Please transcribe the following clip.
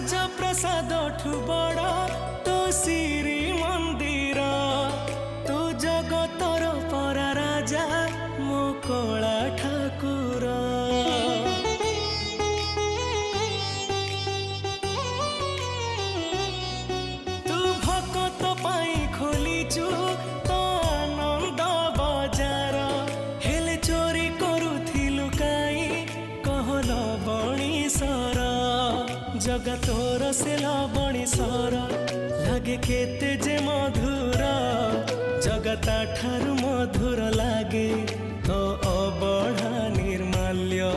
ରାଜପ୍ରସାଦ ଠୁ ବଡ଼ ତୋ ଶ୍ରୀ ମନ୍ଦିର। ତୁ ଜଗତର ପରା ରାଜା ମୋ କଳା ଠାକୁର। ତୁ ଭକତ ପାଇଁ ଖୋଲିଛୁ ତ ଆନନ୍ଦ ବଜାର। ହେଲେ ଚୋରି କରୁଥିଲୁ କାଇଁ କହଲ ବଣିସର। जगा तोर से लवणीश्वर लागे केते जे मधुर। जगता ठारू मधुर लागे तो अबढ़ा निर्माल्य।